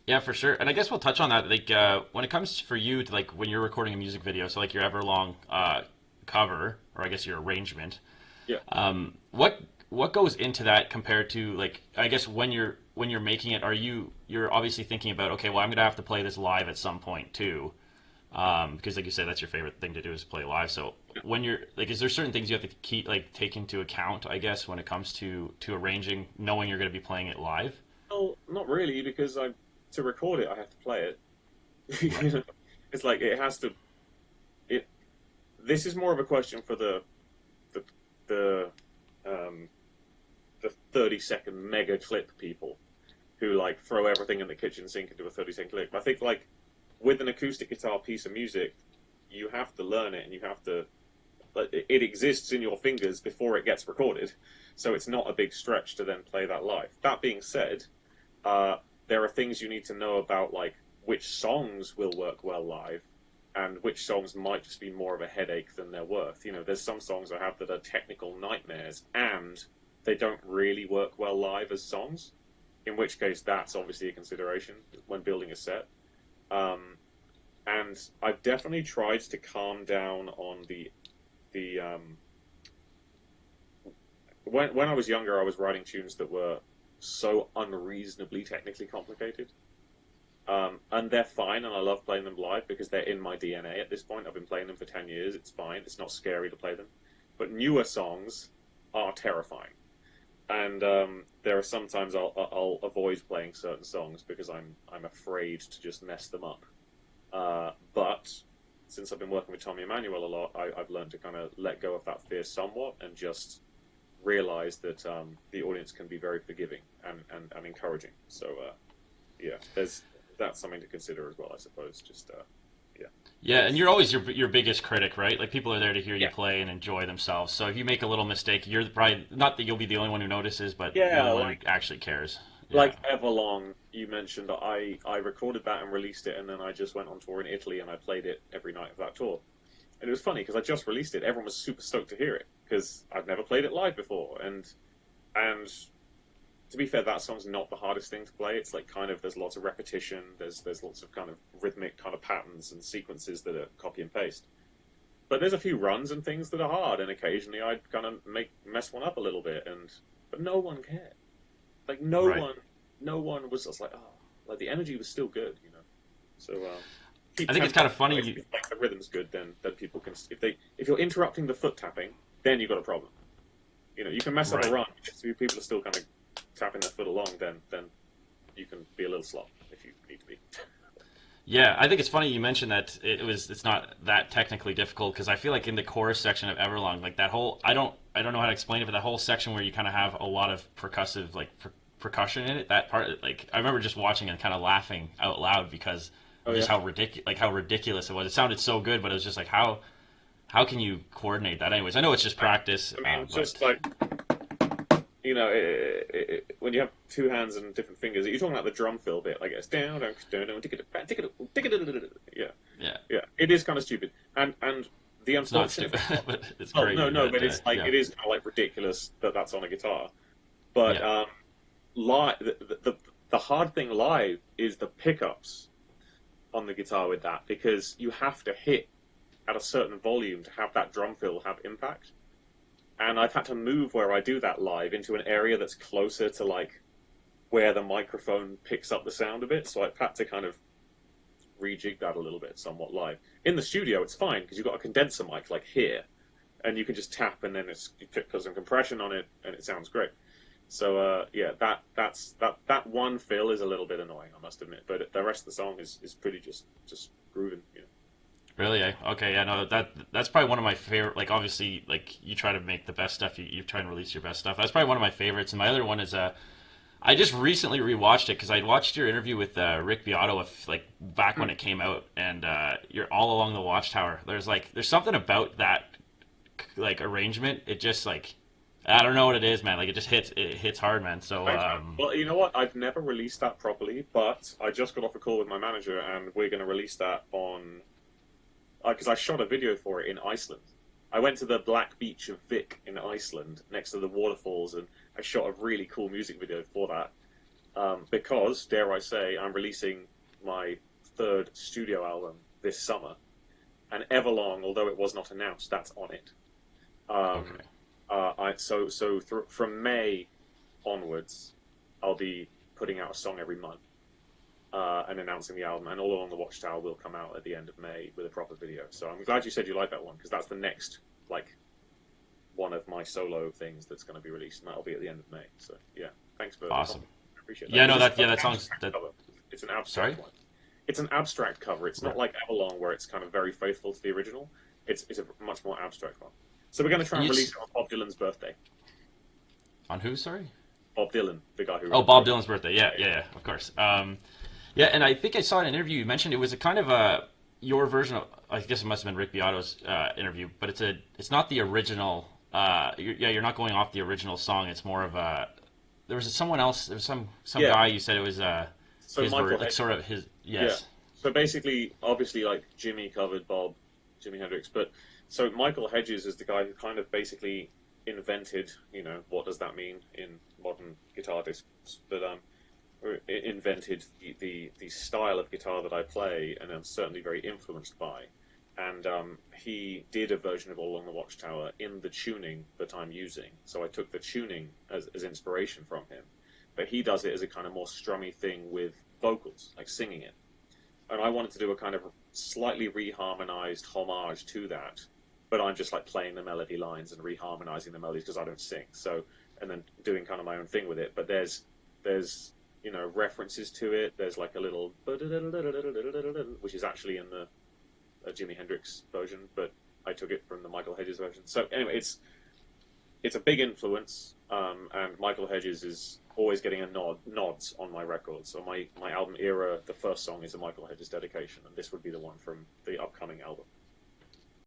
Yeah, for sure. And I guess we'll touch on that. Like, when it comes for you to like when you're recording a music video, so like your Everlong cover, or I guess your arrangement. Yeah. What goes into that compared to like I guess when you're making it, you're obviously thinking about okay, well I'm gonna have to play this live at some point too, because like you said, that's your favorite thing to do is play live. So when you're like, is there certain things you have to keep like take into account? I guess when it comes to arranging, knowing you're gonna be playing it live. Well, not really, because I to record it, I have to play it. Right. You know, it's like it has to. It. This is more of a question for the the um, the 30-second mega clip people who like throw everything in the kitchen sink into a 30-second clip. I think like with an acoustic guitar piece of music, you have to learn it and you have to. Like, it exists in your fingers before it gets recorded, so it's not a big stretch to then play that live. That being said, uh, there are things you need to know about like which songs will work well live and which songs might just be more of a headache than they're worth. You know, there's some songs I have that are technical nightmares and they don't really work well live as songs, in which case that's obviously a consideration when building a set. Um, and I've definitely tried to calm down on the when I was younger, I was writing tunes that were so unreasonably technically complicated. And they're fine, and I love playing them live because they're in my DNA at this point. I've been playing them for 10 years. It's fine. It's not scary to play them. But newer songs are terrifying. And there are sometimes I'll avoid playing certain songs because I'm afraid to just mess them up. But since I've been working with Tommy Emmanuel a lot, I've learned to kind of let go of that fear somewhat and just realize that the audience can be very forgiving and encouraging. So yeah, there's that's something to consider as well, I suppose. Just yeah, Yeah, and it's you're always your biggest critic, right? Like people are there to hear you yeah, play and enjoy themselves. So if you make a little mistake, you're probably not that you'll be the only one who notices, but the yeah, only one who actually cares. Yeah. like Everlong. You mentioned I recorded that and released it, and then I just went on tour in Italy and I played it every night of that tour. And it was funny because I just released it. Everyone was super stoked to hear it because I'd never played it live before, and to be fair, that song's not the hardest thing to play. It's like kind of there's lots of repetition. There's lots of kind of rhythmic kind of patterns and sequences that are copy and paste. But there's a few runs and things that are hard, and occasionally I'd kind of mess one up a little bit, and but no one cared. Like Right. no one was just like oh, like the energy was still good, you know. So keep I think it's tempo. kind of funny. If like, the rhythm's good, then people can. If you're interrupting the foot tapping, then you've got a problem. You know, you can mess up a Right. run. If people are still kind of tapping their foot along, then you can be a little slow if you need to be. Yeah, I think it's funny you mentioned that it's not that technically difficult because I feel like in the chorus section of Everlong, like that whole I don't know how to explain it, but that whole section where you kind of have a lot of percussive like percussion in it, that part like I remember just watching and kind of laughing out loud because Oh of just yeah. how ridiculous it was. It sounded so good, but it was just like how can you coordinate that? Anyways, I know it's just practice, I mean, just but like you know, when you have two hands and different fingers, you're talking about the drum fill bit. Like it's down, down, down, down, yeah, yeah, yeah. It is kind of stupid, and the it's not unfortunate stupid, thing about but it's oh no crazy. no, But but it's like yeah, it is kind of like ridiculous that that's on a guitar. But yeah, live, the hard thing live is the pickups on the guitar with that because you have to hit at a certain volume to have that drum fill have impact. And I've had to move where I do that live into an area that's closer to like where the microphone picks up the sound a bit. So I've had to kind of rejig that a little bit somewhat live. In the studio, it's fine because you've got a condenser mic like here, and you can just tap and then you put some compression on it and it sounds great. So yeah, that one fill is a little bit annoying, I must admit. But the rest of the song is pretty just grooving. You know. really. Okay, yeah, no, that's probably one of my favorite. Like, obviously, like you try to make the best stuff. You try and release your best stuff. That's probably one of my favorites. And my other one is I just recently rewatched it because I'd watched your interview with Rick Beato like back when it came out, and you're all along the Watchtower. There's something about that like arrangement. It just like I don't know what it is, man. Like it hits hard, man. So Thanks, man. Well, you know what? I've never released that properly, but I just got off a call with my manager, and we're going to release that on because I shot a video for it in Iceland. I went to the Black Beach of Vik in Iceland, next to the waterfalls, and I shot a really cool music video for that. because, dare I say, I'm releasing my third studio album this summer, and Everlong, although it was not announced, that's on it. Okay. From May onwards, I'll be putting out a song every month and announcing the album, and All Along the Watchtower will come out at the end of May with a proper video. So I'm glad you said you like that one, because that's the next like one of my solo things that's going to be released, and that'll be at the end of May. So yeah, thanks for the Awesome. compliment. I appreciate that. Yeah, no, Because that yeah, it's that an song's abstract that. cover. It's an Sorry. abstract one. It's an abstract cover. It's not Right. like Avalon where it's kind of very faithful to the original. It's a much more abstract one. So we're going to try And and you release it on Bob Dylan's birthday. on who? Sorry. Bob Dylan, the guy who Oh, wrote Bob Broken. Dylan's birthday. Yeah, yeah, yeah, of course. Yeah, and I think I saw in an interview you mentioned it was a kind of a your version of. I guess it must have been Rick Beato's interview, but it's not the original. You're not going off the original song. It's more of a. There was someone else. There was some Yeah. guy. You said it was So Michael like Hedges. sort of his. Yeah. Yes. So basically, obviously, like Jimmy covered Bob, Jimi Hendrix, but so Michael Hedges is the guy who kind of basically invented, what does that mean in modern guitar discourse? But invented the style of guitar that I play, and I'm certainly very influenced by. And he did a version of All Along the Watchtower in the tuning that I'm using. So I took the tuning as inspiration from him, but he does it as a kind of more strummy thing with vocals, like singing it. And I wanted to do a kind of slightly reharmonized homage to that, but I'm just like playing the melody lines and reharmonizing the melodies because I don't sing. So, and then doing kind of my own thing with it. But there's references to it. There's like a little which is actually in the Jimi Hendrix version, but I took it from the Michael Hedges version. So anyway, it's a big influence, and Michael Hedges is always getting nods on my records. So my album Era, the first song is a Michael Hedges dedication, and this would be the one from the